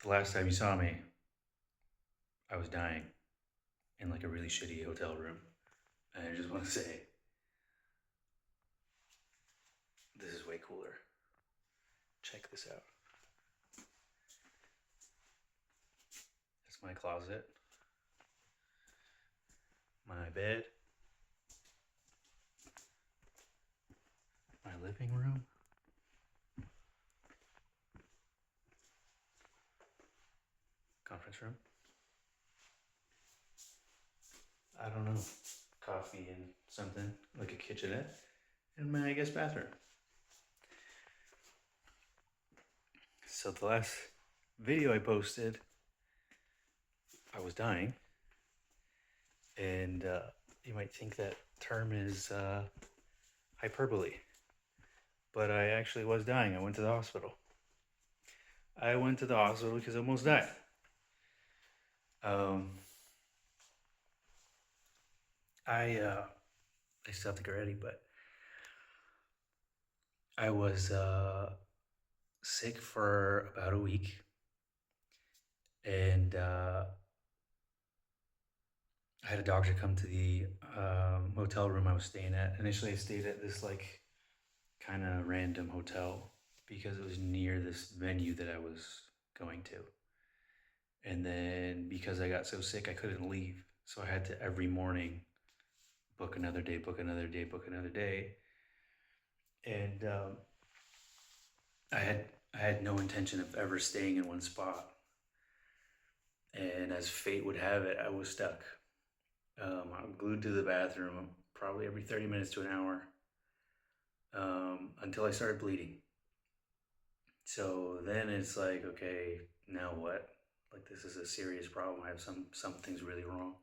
The last time you saw me, I was dying in like a really shitty hotel room. And I just want to say, this is way cooler. Check this out. It's my closet, my bed, my living room, conference room. I don't know, coffee and something like a kitchenette, and my guest bathroom. So the last video I posted, I was dying, and you might think that term is hyperbole, but I actually was dying. I went to the hospital. I went to the hospital because I almost died. Um, I still have to get ready, but I was sick for about a week, and I had a doctor come to the hotel room I was staying at. Initially, I stayed at this like kind of random hotel because it was near this venue that I was going to. And then because I got so sick, I couldn't leave. So I had to every morning book another day, book another day, book another day. And I had no intention of ever staying in one spot. And as fate would have it, I was stuck. I'm glued to the bathroom probably every 30 minutes to an hour until I started bleeding. So then it's like, okay, now what? Like this is a serious problem. I have something's really wrong.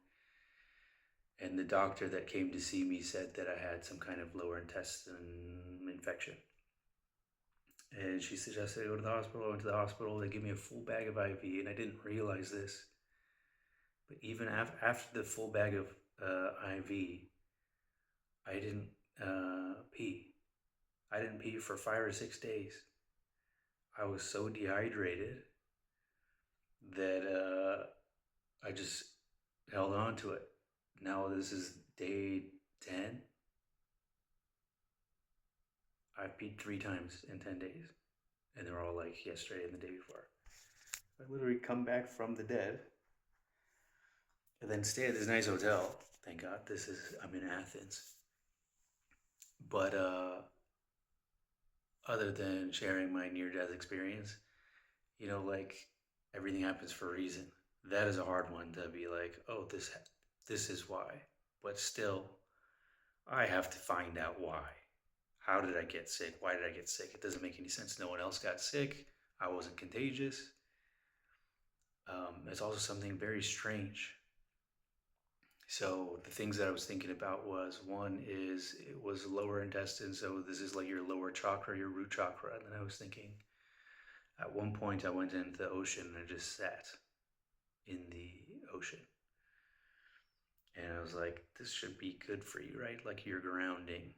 And the doctor that came to see me said that I had some kind of lower intestine infection. And she suggested I go to the hospital. I went to the hospital. They gave me a full bag of IV, and I didn't realize this. But even after the full bag of IV, I didn't pee. I didn't pee for 5 or 6 days. I was so dehydrated that I just held on to it. Now this is day 10. I've peed 3 times in 10 days. And they're all like yesterday and the day before. I literally come back from the dead and then stay at this nice hotel. Thank God I'm in Athens. But other than sharing my near death experience, like everything happens for a reason. That is a hard one to be like, oh, this is why. But still, I have to find out why. How did I get sick? Why did I get sick? It doesn't make any sense. No one else got sick. I wasn't contagious. It's also something very strange. So the things that I was thinking about was one is it was lower intestine, so this is like your lower chakra, your root chakra. And then I was thinking, at one point I went into the ocean and I just sat in the ocean. And I was like, this should be good for you, right? Like you're grounding.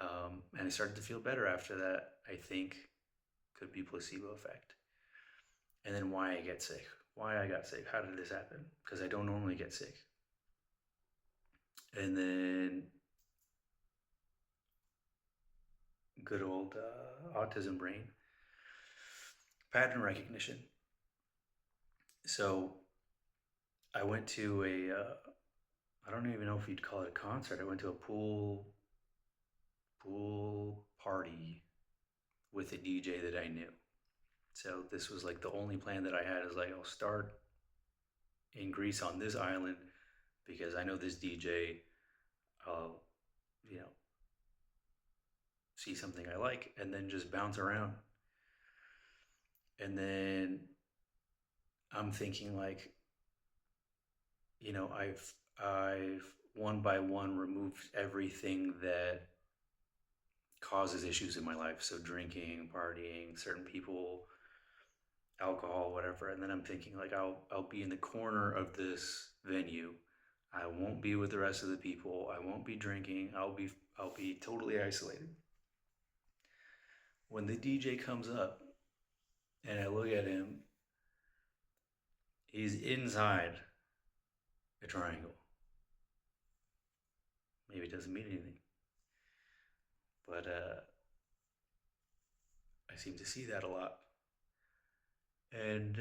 And I started to feel better after that. I think could be placebo effect. And then why I get sick. Why I got sick. How did this happen? Because I don't normally get sick. And then good old autism brain. Pattern recognition. So I went to I don't even know if you'd call it a concert. I went to a pool party with a DJ that I knew. So this was like the only plan that I had is like I'll start in Greece on this island because I know this DJ. I'll see something I like and then just bounce around. And then I'm thinking like, I've one by one removed everything that causes issues in my life. So drinking, partying, certain people, alcohol, whatever. And then I'm thinking like I'll be in the corner of this venue. I won't be with the rest of the people. I won't be drinking. I'll be totally isolated. When the DJ comes up and I look at him He's inside a triangle. Maybe it doesn't mean anything, but I seem to see that a lot. And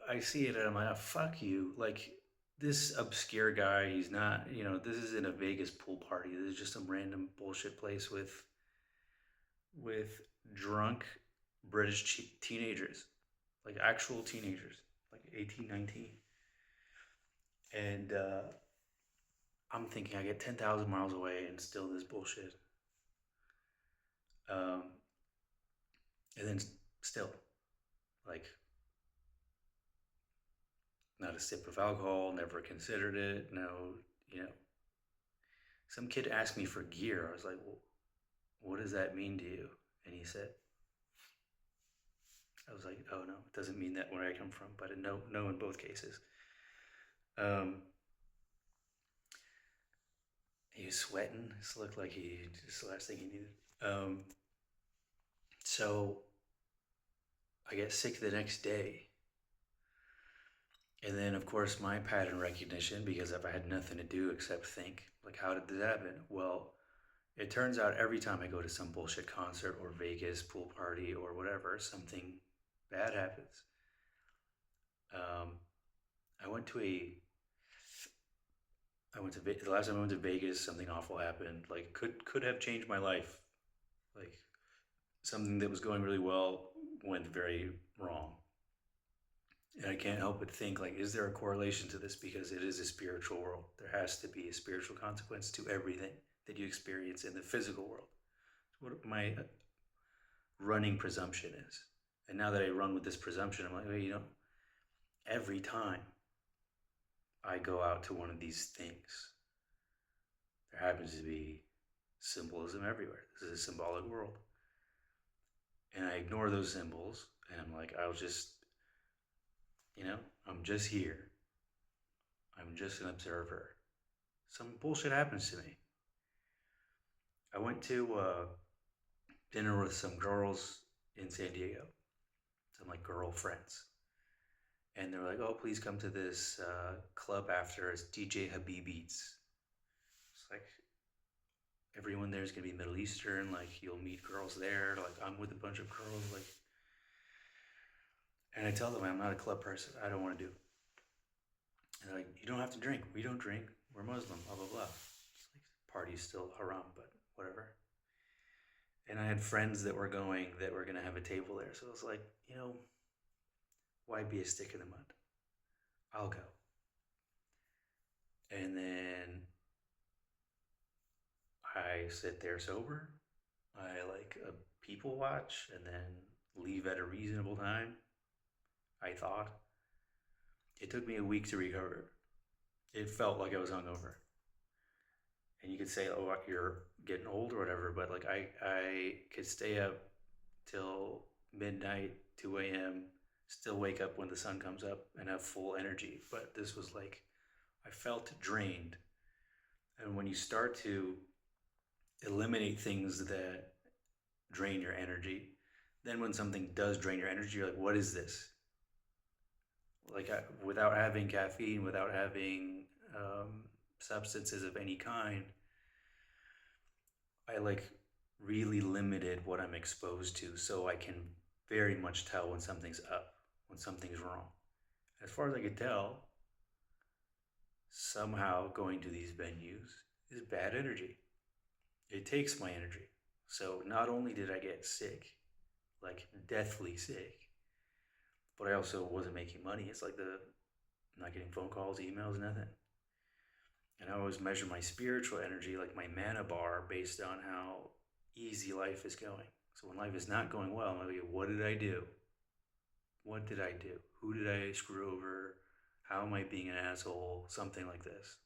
I see it and I'm like, "Oh, fuck you." Like, this obscure guy, he's not, this isn't a Vegas pool party. This is just some random bullshit place with drunk British teenagers, like actual teenagers, like 18, 19. And I'm thinking I get 10,000 miles away and still this bullshit. Um, and then still, like, not a sip of alcohol, never considered it. No, you know, some kid asked me for gear. I was like, well, what does that mean to you? And he said, I was like, oh no, it doesn't mean that where I come from, but no, no, in both cases. Um, he was sweating. This looked like he just the last thing he needed. Um, so I get sick the next day. And then, of course, my pattern recognition, because if I had nothing to do except think, like, how did this happen? Well, it turns out every time I go to some bullshit concert or Vegas pool party or whatever, something bad happens. Um, I went to a, the last time I went to Vegas, something awful happened. Like, could have changed my life. Like, something that was going really well went very wrong. And I can't help but think, like, is there a correlation to this? Because it is a spiritual world. There has to be a spiritual consequence to everything that you experience in the physical world. What my running presumption is. And now that I run with this presumption, I'm like, well, every time I go out to one of these things, there happens to be symbolism everywhere. This is a symbolic world. And I ignore those symbols, and I'm like, I'm just here. I'm just an observer. Some bullshit happens to me. I went to dinner with some girls in San Diego, some like girlfriends. And they were like, oh, please come to this club after. It's DJ Habib Eats. It's like, everyone there is going to be Middle Eastern. Like, you'll meet girls there. Like, I'm with a bunch of girls. Like, and I tell them I'm not a club person. I don't want to do. And they're like, you don't have to drink. We don't drink. We're Muslim. Blah blah blah. It's like, party's still haram, but whatever. And I had friends that were going to have a table there. So I was like, why be a stick in the mud? I'll go. And then I sit there sober. I like a people watch and then leave at a reasonable time. I thought. It took me a week to recover. It felt like I was hungover. And you could say, oh, you're getting old or whatever, but like I could stay up till midnight, 2 a.m., still wake up when the sun comes up and have full energy. But this was like, I felt drained. And when you start to eliminate things that drain your energy, then when something does drain your energy, you're like, what is this? Like, without having caffeine, without having substances of any kind, I like really limited what I'm exposed to, so I can very much tell when something's up, when something's wrong. As far as I could tell, somehow going to these venues is bad energy. It takes my energy. So not only did I get sick, like deathly sick, but I also wasn't making money. It's like I'm not getting phone calls, emails, nothing. And I always measure my spiritual energy, like my mana bar, based on how easy life is going. So when life is not going well, I'm like, what did I do? What did I do? Who did I screw over? How am I being an asshole? Something like this.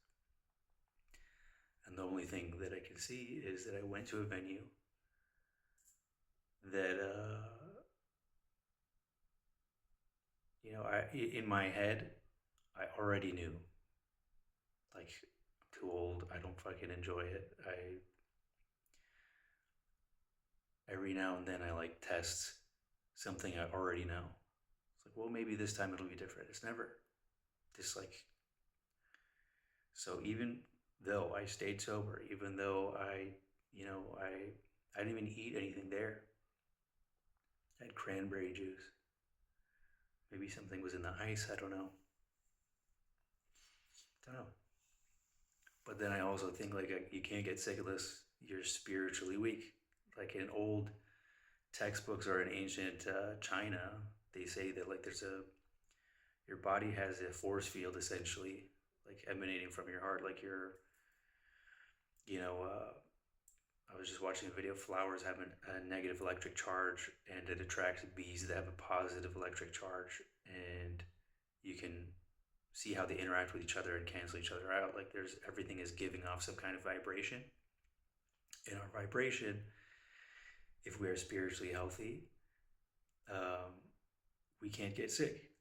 And the only thing that I can see is that I went to a venue that, in my head, I already knew. Like, I'm too old. I don't fucking enjoy it. Every now and then I like test something I already know. It's like, well, maybe this time it'll be different. It's never. this like, so even though I stayed sober, even though I didn't even eat anything there. I had cranberry juice. Maybe something was in the ice. I don't know. Don't know. But then I also think like you can't get sick unless you're spiritually weak. Like in old textbooks or in ancient China, they say that like your body has a force field essentially, like emanating from your heart. Like you know, I was just watching a video. Flowers have a negative electric charge, and it attracts bees that have a positive electric charge, and you can see how they interact with each other and cancel each other out. Like everything is giving off some kind of vibration. In our vibration, if we are spiritually healthy, um, we can't get sick.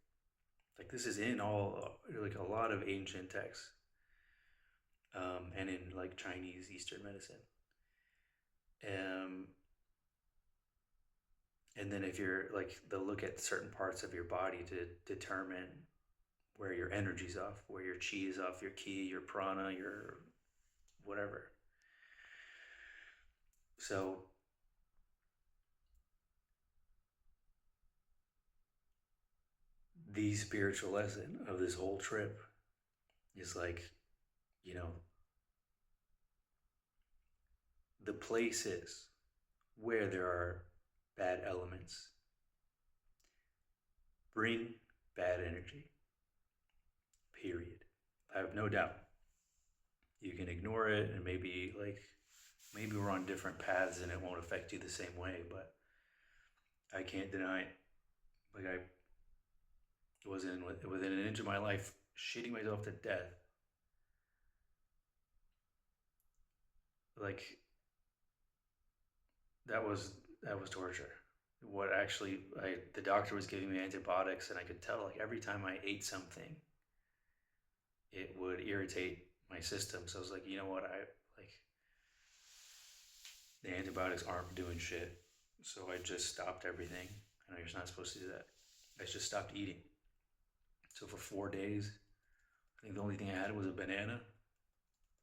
Like this is in all like a lot of ancient texts, and in like Chinese Eastern medicine. Um, and then if you're like, they'll look at certain parts of your body to determine where your energy's off, where your chi is off, your ki, your prana, your whatever. So the spiritual lesson of this whole trip is like, you know, the places where there are bad elements bring bad energy, period. I have no doubt. You can ignore it and maybe we're on different paths and it won't affect you the same way, but I can't deny it. Like I was within an inch of my life shitting myself to death. Like that was torture. What actually, the doctor was giving me antibiotics, and I could tell like every time I ate something, it would irritate my system. So I was like, you know what, the antibiotics aren't doing shit. So I just stopped everything. I know you're not supposed to do that. I just stopped eating. So for 4 days, I think the only thing I had was a banana,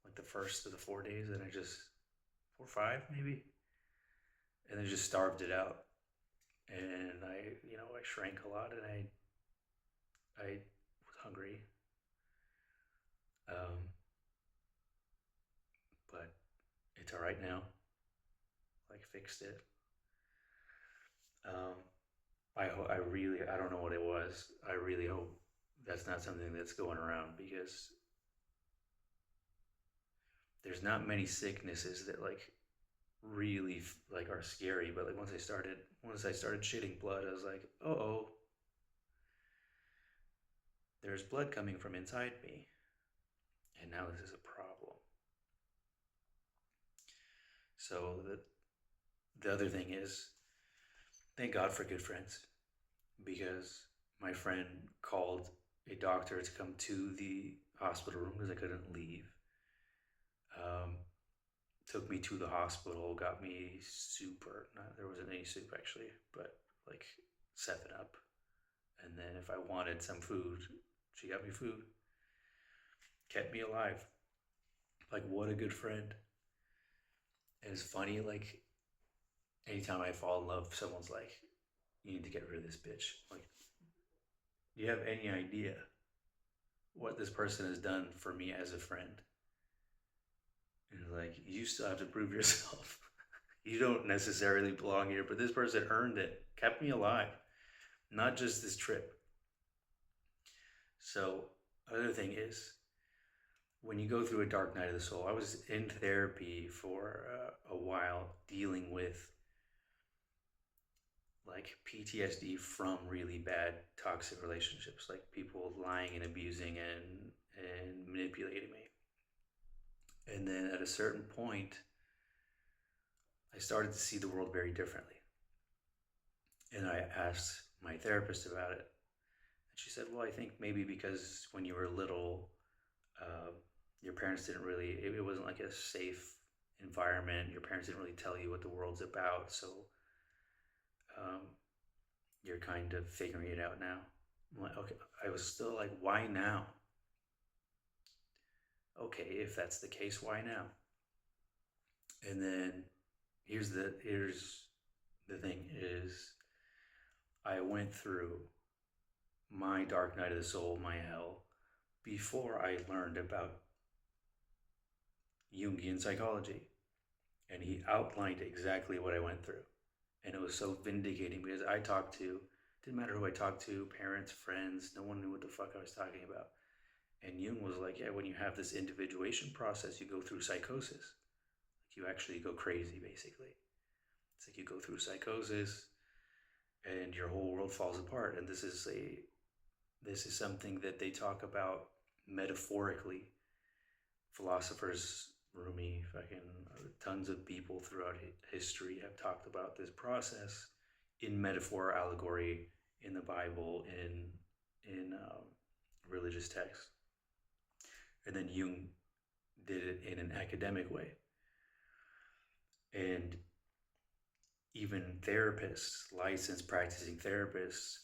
like the first of the 4 days, and I just 4 or 5 maybe, and then just starved it out. And I shrank a lot, and I was hungry. Um, but it's all right now. Like fixed it. Um, I don't know what it was. I really hope that's not something that's going around, because there's not many sicknesses that like really like are scary. But like once I started shitting blood, I was like, oh, there's blood coming from inside me, and now this is a problem. So the other thing is, thank God for good friends, because my friend called a doctor to come to the hospital room because I couldn't leave. Took me to the hospital, got me soup, or not, there wasn't any soup actually, but like 7-Up. And then if I wanted some food, she got me food. Kept me alive. Like, what a good friend. And it's funny, like, anytime I fall in love, someone's like, you need to get rid of this bitch. Like, do you have any idea what this person has done for me as a friend? And like, you still have to prove yourself. You don't necessarily belong here, but this person earned it, kept me alive, not just this trip. So, other thing is, when you go through a dark night of the soul, I was in therapy for a while dealing with like PTSD from really bad toxic relationships, like people lying and abusing and manipulating me. And then at a certain point, I started to see the world very differently. And I asked my therapist about it. And she said, well, I think maybe because when you were little, your parents didn't really, it wasn't like a safe environment. Your parents didn't really tell you what the world's about. So you're kind of figuring it out now. I'm like, okay. I was still like, why now? Okay, if that's the case, why now? And then here's the thing is I went through my dark night of the soul, my hell, before I learned about Jungian psychology. And he outlined exactly what I went through. And it was so vindicating because didn't matter who I talked to, parents, friends, no one knew what the fuck I was talking about. And Jung was like, yeah, when you have this individuation process, you go through psychosis. Like you actually go crazy, basically. It's like you go through psychosis and your whole world falls apart. And this is something that they talk about metaphorically. Philosophers, Rumi, fucking tons of people throughout history have talked about this process in metaphor, allegory, in the Bible, in religious texts. And then Jung did it in an academic way. And even therapists, licensed practicing therapists,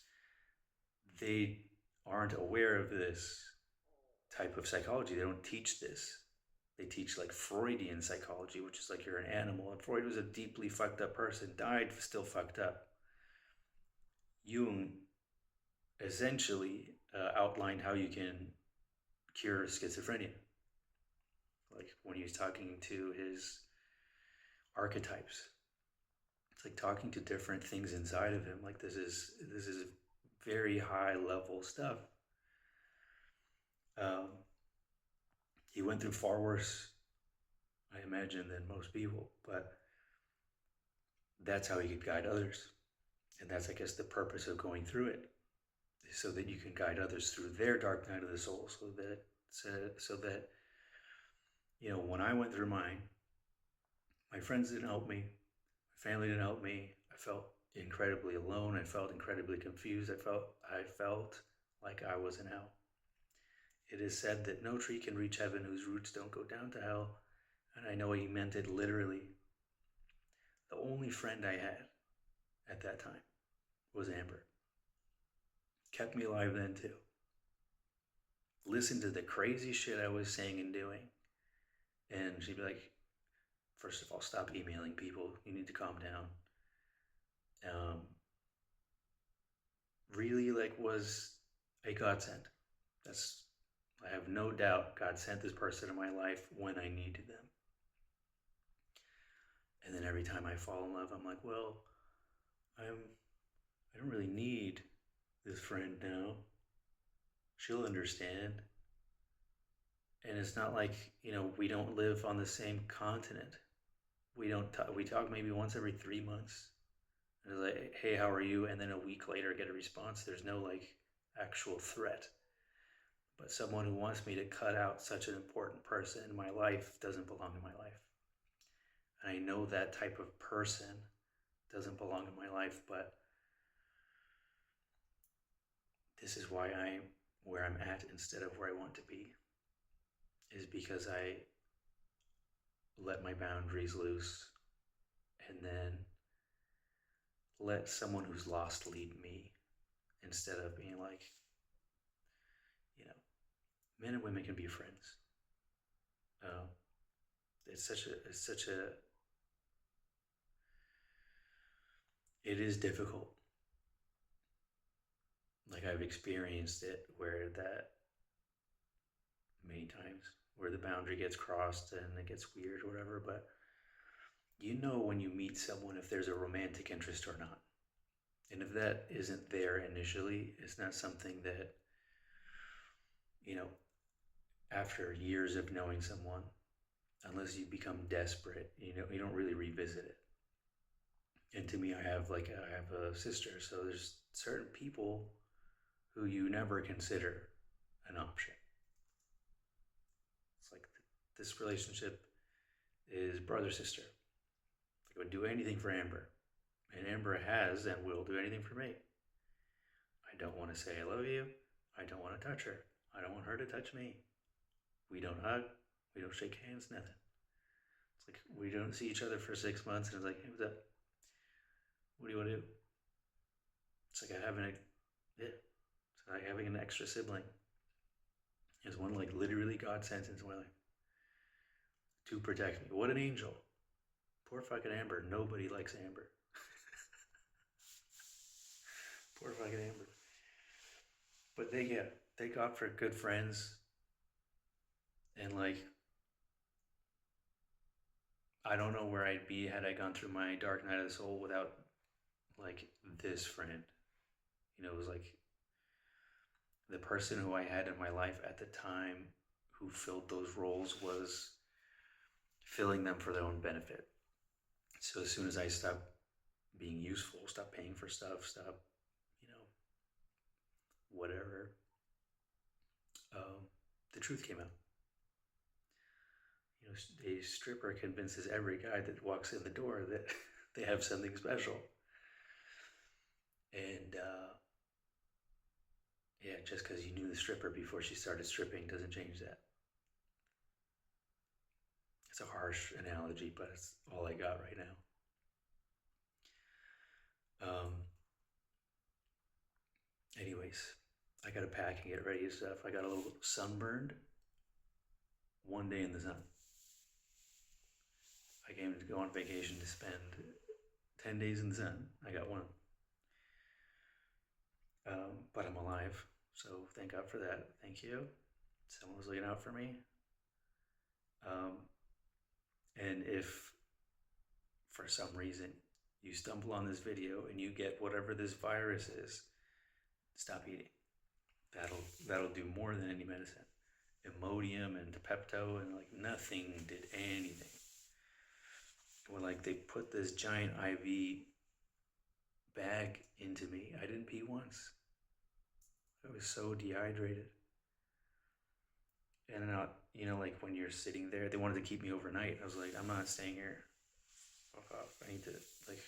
they aren't aware of this type of psychology. They don't teach this. They teach like Freudian psychology, which is like you're an animal. And Freud was a deeply fucked up person, died still fucked up. Jung essentially outlined how you can cure schizophrenia. Like when he was talking to his archetypes, it's like talking to different things inside of him. Like this is very high level stuff. He went through far worse, I imagine, than most people, but that's how he could guide others. And that's, I guess, the purpose of going through it, is so that you can guide others through their dark night of the soul, so that you know, when I went through mine, my friends didn't help me, my family didn't help me. I felt incredibly alone. I felt incredibly confused. I felt like I was in hell. It is said that no tree can reach heaven whose roots don't go down to hell, and I know he meant it literally. The only friend I had at that time was Amber. Kept me alive then too. Listened to the crazy shit I was saying and doing, and she'd be like, first of all, stop emailing people. You need to calm down. Really, like, was a godsend. That's, I have no doubt God sent this person in my life when I needed them. And then every time I fall in love, I'm like, well, I don't really need this friend now. She'll understand. And it's not like, you know, we don't live on the same continent. We talk maybe once every 3 months. And it's like, hey, how are you? And then a week later get a response. There's no like actual threat. But someone who wants me to cut out such an important person in my life doesn't belong in my life. And I know that type of person doesn't belong in my life, but this is why I'm where I'm at instead of where I want to be, is because I let my boundaries loose and then let someone who's lost lead me, instead of being like, you know, men and women can be friends. It is difficult. Like I've experienced it where that many times where the boundary gets crossed and it gets weird or whatever, but you know when you meet someone if there's a romantic interest or not. And if that isn't there initially, it's not something that, you know, after years of knowing someone, unless you become desperate, you know, you don't really revisit it. And to me, I have a sister, so there's certain people who you never consider an option. It's like this relationship is brother sister. I would do anything for Amber, and Amber has and will do anything for me. I don't want to say I love you. I don't want to touch her. I don't want her to touch me. We don't hug. We don't shake hands. Nothing. It's like we don't see each other for 6 months, and it's like, hey, what's up? What do you want to do? It's like it's like having an extra sibling. Is one like literally God sent into my life. to protect me. What an angel. Poor fucking Amber. Nobody likes Amber. Poor fucking Amber. But they got for good friends. And like, I don't know where I'd be had I gone through my dark night of the soul without like this friend. It was like the person who I had in my life at the time who filled those roles was filling them for their own benefit. So as soon as I stopped being useful, stopped paying for stuff, stopped, whatever, the truth came out. A stripper convinces every guy that walks in the door that they have something special. And yeah, just because you knew the stripper before she started stripping doesn't change that. It's a harsh analogy, but it's all I got right now. Anyways, I got to pack and get ready and stuff. I got a little sunburned. One day in the sun. I came to go on vacation to spend 10 days in the sun. I got one. But I'm alive, so thank God for that. Thank you. Someone was looking out for me. And if for some reason you stumble on this video and you get whatever this virus is, stop eating. That'll do more than any medicine. Imodium and Pepto and like nothing did anything. When like they put this giant IV bag into me, I didn't pee once. I was so dehydrated. And like when you're sitting there, they wanted to keep me overnight. I was like, I'm not staying here. Fuck off. I need to, like,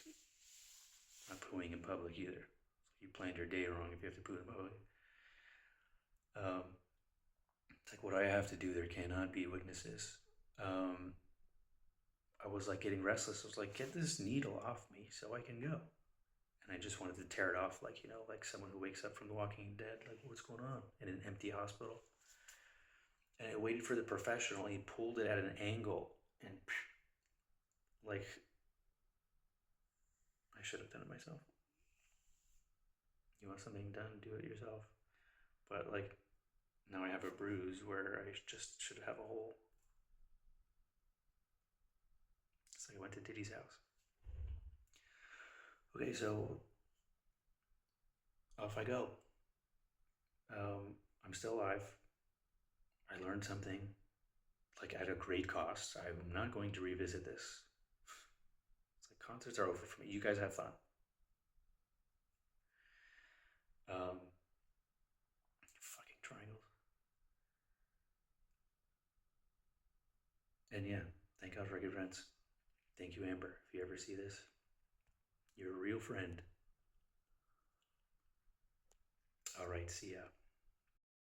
I'm not pooing in public either. You planned your day wrong if you have to poo in public. It's like, what I have to do, there cannot be witnesses. I was like getting restless. I was like, get this needle off me so I can go. And I just wanted to tear it off, like, like someone who wakes up from The Walking Dead, like, what's going on in an empty hospital? And I waited for the professional, and he pulled it at an angle, and like, I should have done it myself. You want something done, do it yourself. But like, now I have a bruise where I just should have a hole. It's like I went to Diddy's house. Okay, so off I go. I'm still alive. I learned something, like at a great cost. I'm not going to revisit this. It's like concerts are over for me. You guys have fun. Fucking triangles. And yeah, thank God for good friends. Thank you, Amber. If you ever see this, you're a real friend. All right, see ya.